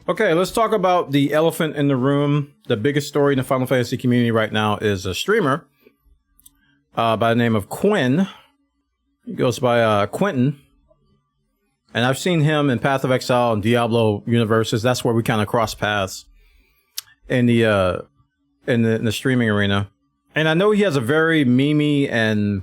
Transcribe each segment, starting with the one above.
Okay, let's talk about the elephant in the room. The biggest story in the Final Fantasy community right now is a streamer by the name of Quinn. He goes by Quentin. And I've seen him in Path of Exile and Diablo universes. That's where we kind of cross paths in the streaming arena. And I know he has a very memey, and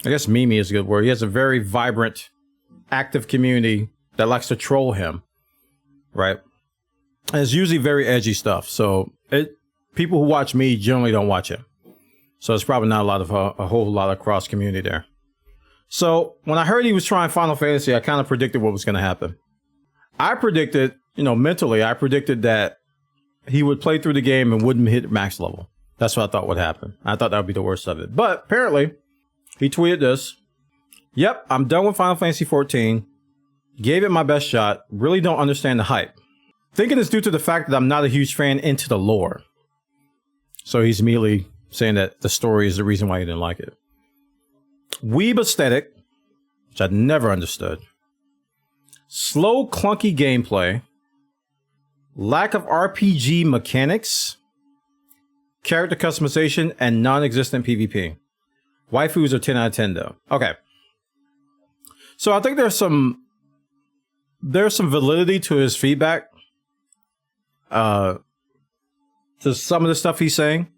I guess memey is a good word. He has a very vibrant, active community that likes to troll him, right? And it's usually very edgy stuff. So people who watch me generally don't watch him. So it's probably not a whole lot of cross community there. So when I heard he was trying Final Fantasy, I kind of predicted what was going to happen. I predicted, mentally, I predicted that he would play through the game and wouldn't hit max level. That's what I thought would happen. I thought that would be the worst of it. But apparently, he tweeted this. Yep, I'm done with Final Fantasy XIV. Gave it my best shot. Really don't understand the hype. Thinking it's due to the fact that I'm not a huge fan into the lore. So he's immediately saying that the story is the reason why he didn't like it. Weeb aesthetic, which I never understood. Slow, clunky gameplay. Lack of RPG mechanics. Character customization and non-existent PvP. Waifus are 10 out of 10 though. Okay. So I think there's some validity to his feedback. To some of the stuff he's saying.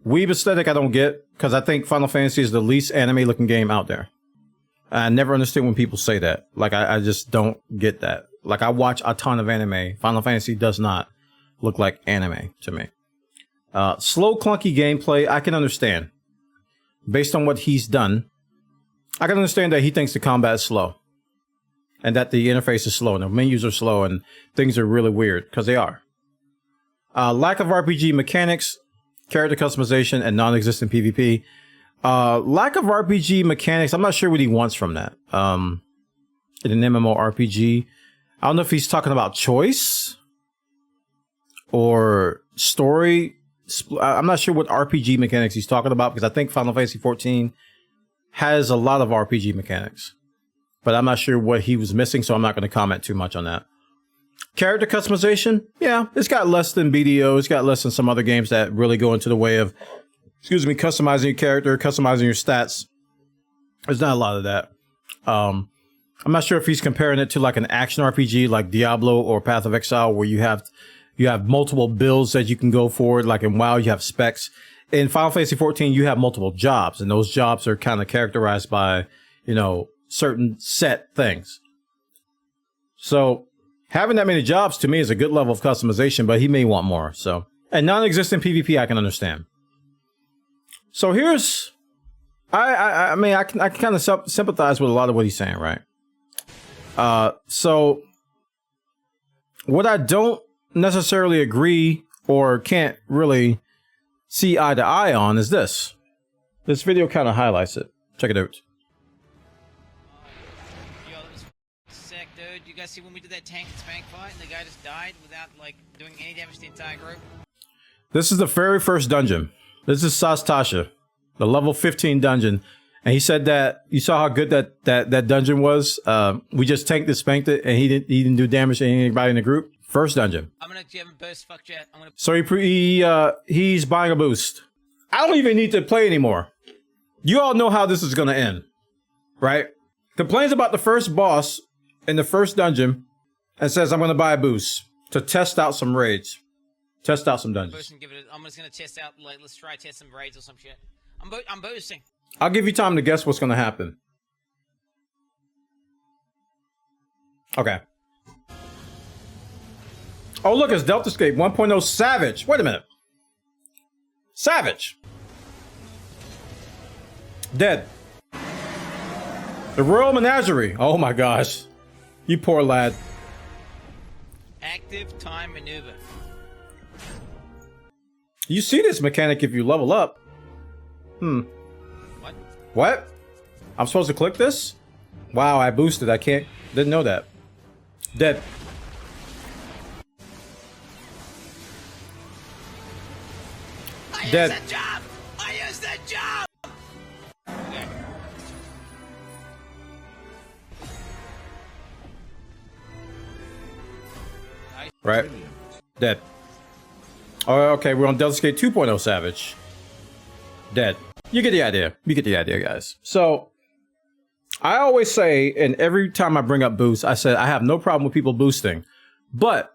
Weeb aesthetic I don't get, because I think Final Fantasy is the least anime looking game out there. I never understand when people say that. Like, I just don't get that. Like, I watch a ton of anime. Final Fantasy does not look like anime to me. Slow, clunky gameplay, I can understand. Based on what he's done, I can understand that he thinks the combat is slow. And that the interface is slow, and the menus are slow, and things are really weird, because they are. Lack of RPG mechanics, character customization, and non-existent PvP. Lack of RPG mechanics, I'm not sure what he wants from that. In an MMORPG, I don't know if he's talking about choice or story. I'm not sure what RPG mechanics he's talking about, because I think Final Fantasy XIV has a lot of RPG mechanics. But I'm not sure what he was missing, so I'm not going to comment too much on that. Character customization, yeah, it's got less than BDO. It's got less than some other games that really go into the way of, customizing your character, customizing your stats. There's not a lot of that. I'm not sure if he's comparing it to like an action RPG like Diablo or Path of Exile, where you have multiple builds that you can go for. Like in WoW, you have specs. In Final Fantasy XIV, you have multiple jobs, and those jobs are kind of characterized by, certain set things. So having that many jobs to me is a good level of customization, but he may want more. So, and non-existent PvP, I can understand. So here's, I mean, I can kind of sympathize with a lot of what he's saying, right? So what I don't necessarily agree or can't really see eye to eye on is this. This video kind of highlights it. Check it out. Dude, you guys see when we did that tank and spank fight and the guy just died without like doing any damage to the entire group? This is the very first dungeon. This is Sastasha, the level 15 dungeon. And he said that you saw how good that dungeon was. We just tanked and spanked it, and he didn't do damage to anybody in the group. First dungeon. I'm gonna give him boost. Fuck Jet. I'm gonna. So he's buying a boost. I don't even need to play anymore. You all know how this is gonna end, right? Complains about the first boss in the first dungeon and says, I'm going to buy a boost to test out some raids. Test out some dungeons. I'm just going to test out, like, let's try test some raids or some shit. I'm boosting. I'll give you time to guess what's going to happen. Okay. Oh, look, it's Delta Escape 1.0 Savage. Wait a minute. Savage. Dead. The Royal Menagerie. Oh my gosh. You poor lad. Active time maneuver. You see this mechanic if you level up. What? What? I'm supposed to click this? Wow, I boosted. I can't. Didn't know that. Dead. Dead. I used the job! Okay. right? Dead. Oh, okay, we're on Delta Skate 2.0 Savage. Dead. You get the idea. You get the idea, guys. So, I always say, and every time I bring up boosts, I said I have no problem with people boosting. But,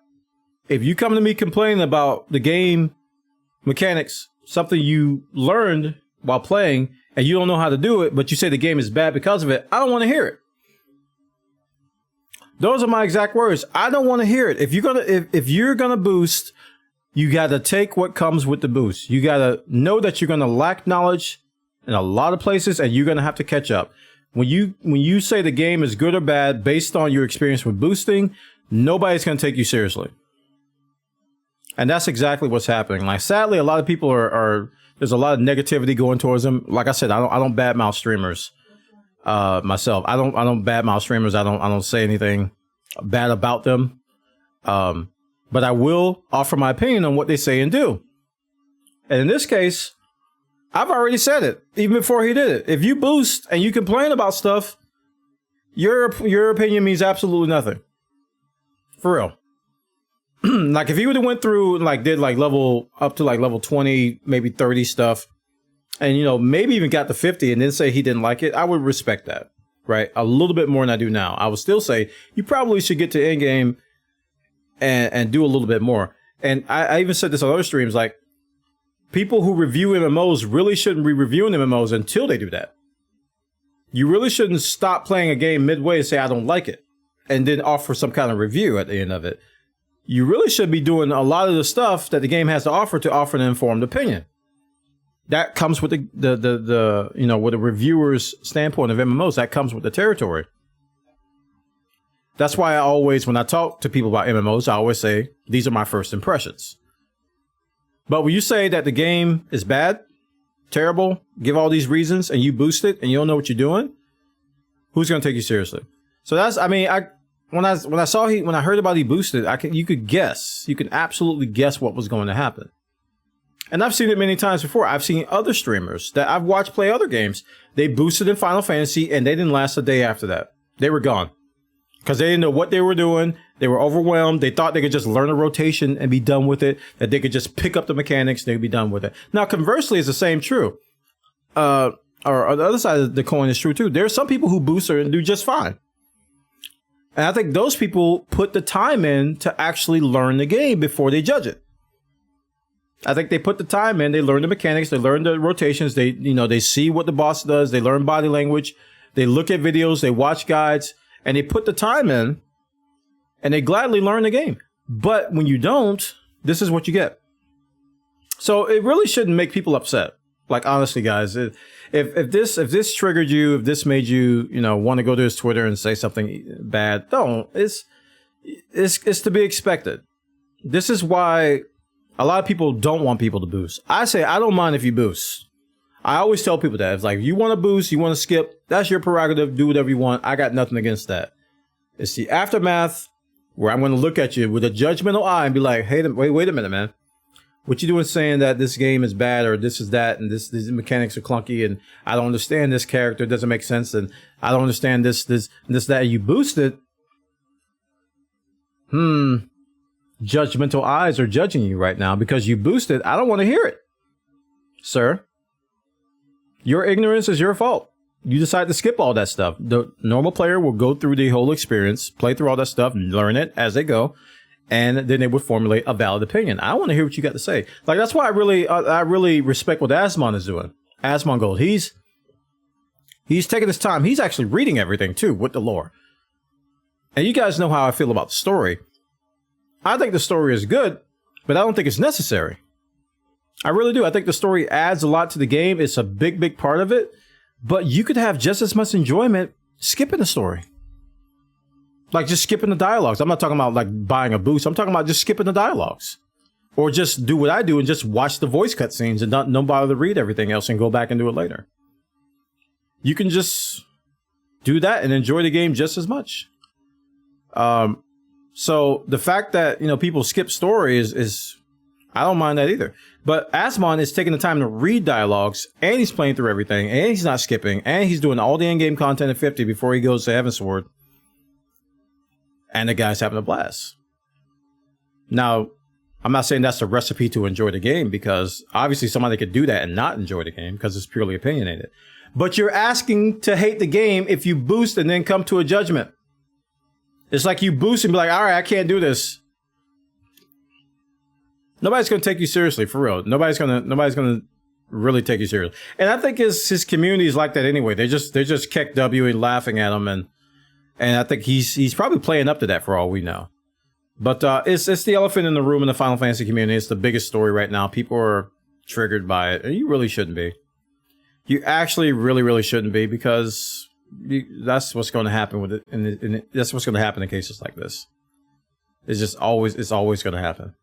if you come to me complaining about the game mechanics, something you learned while playing, and you don't know how to do it, but you say the game is bad because of it, I don't want to hear it. Those are my exact words. I don't want to hear it. If you're gonna boost, you gotta take what comes with the boost. You gotta know that you're gonna lack knowledge in a lot of places, and you're gonna have to catch up. When you say the game is good or bad based on your experience with boosting, nobody's gonna take you seriously. And that's exactly what's happening. Like, sadly, a lot of people are there's a lot of negativity going towards them. Like I said, I don't badmouth streamers myself. I don't badmouth streamers. I don't say anything bad about them. But I will offer my opinion on what they say and do. And in this case, I've already said it even before he did it. If you boost and you complain about stuff, your opinion means absolutely nothing. For real. Like, if he would have went through and did level up to level 20, maybe 30 stuff, and maybe even got to 50 and then say he didn't like it, I would respect that, right? A little bit more than I do now. I would still say you probably should get to end game and do a little bit more. And I even said this on other streams, like, people who review MMOs really shouldn't be reviewing MMOs until they do that. You really shouldn't stop playing a game midway and say I don't like it, and then offer some kind of review at the end of it. You really should be doing a lot of the stuff that the game has to offer an informed opinion. That comes with the with a reviewer's standpoint of MMOs. That comes with the territory. That's why I always, when I talk to people about MMOs, I always say these are my first impressions. But when you say that the game is bad, terrible, give all these reasons, and you boost it, and you don't know what you're doing, who's going to take you seriously? So that's, I mean, when I heard about he boosted, you can absolutely guess what was going to happen. And I've seen it many times before. I've seen other streamers that I've watched play other games. They boosted in Final Fantasy and they didn't last a day after that. They were gone. Because they didn't know what they were doing. They were overwhelmed. They thought they could just learn a rotation and be done with it. That they could just pick up the mechanics, they'd be done with it. Now, conversely, is the same true. Or the other side of the coin is true too. There are some people who boost and do just fine. And I think those people put the time in to actually learn the game before they judge it. I think they put the time in, they learn the mechanics, they learn the rotations, they see what the boss does, they learn body language, they look at videos, they watch guides, and they put the time in, and they gladly learn the game. But when you don't, this is what you get. So it really shouldn't make people upset. Like, honestly, guys, if this triggered you, if this made you, want to go to his Twitter and say something bad, don't. It's to be expected. This is why a lot of people don't want people to boost. I say, I don't mind if you boost. I always tell people that. It's like, if you want to boost, you want to skip, that's your prerogative. Do whatever you want. I got nothing against that. It's the aftermath where I'm going to look at you with a judgmental eye and be like, hey, wait a minute, man. What you doing saying that this game is bad or this is that and these mechanics are clunky and I don't understand this character, it doesn't make sense, and I don't understand this, that, you boost it. Judgmental eyes are judging you right now because you boosted. I don't want to hear it, sir. Your ignorance is your fault. You decide to skip all that stuff. The normal player will go through the whole experience, play through all that stuff, learn it as they go, and then they would formulate a valid opinion. I want to hear what you got to say. Like, that's why I really respect what Asmon is doing. Asmon Gold. He's taking his time. He's actually reading everything too with the lore. And you guys know how I feel about the story. I think the story is good, but I don't think it's necessary. I really do. I think the story adds a lot to the game. It's a big, big part of it. But you could have just as much enjoyment skipping the story. Like, just skipping the dialogues. I'm not talking about like buying a boost. I'm talking about just skipping the dialogues. Or just do what I do and just watch the voice cutscenes and don't bother to read everything else and go back and do it later. You can just do that and enjoy the game just as much. So the fact that, people skip story is I don't mind that either. But Asmon is taking the time to read dialogues, and he's playing through everything, and he's not skipping, and he's doing all the in-game content at 50 before he goes to Heavensward. And the guy's having a blast. Now, I'm not saying that's a recipe to enjoy the game, because obviously somebody could do that and not enjoy the game because it's purely opinionated. But you're asking to hate the game if you boost and then come to a judgment. It's like you boost and be like, all right, I can't do this. Nobody's going to take you seriously, for real. Nobody's going to really take you seriously. And I think his community is like that anyway. They're just KEKW and laughing at him, and I think he's probably playing up to that for all we know. But it's the elephant in the room in the Final Fantasy community. It's the biggest story right now. People are triggered by it. And you really shouldn't be. You actually really shouldn't be, because that's what's going to happen with it. And that's what's going to happen in cases like this. It's always going to happen.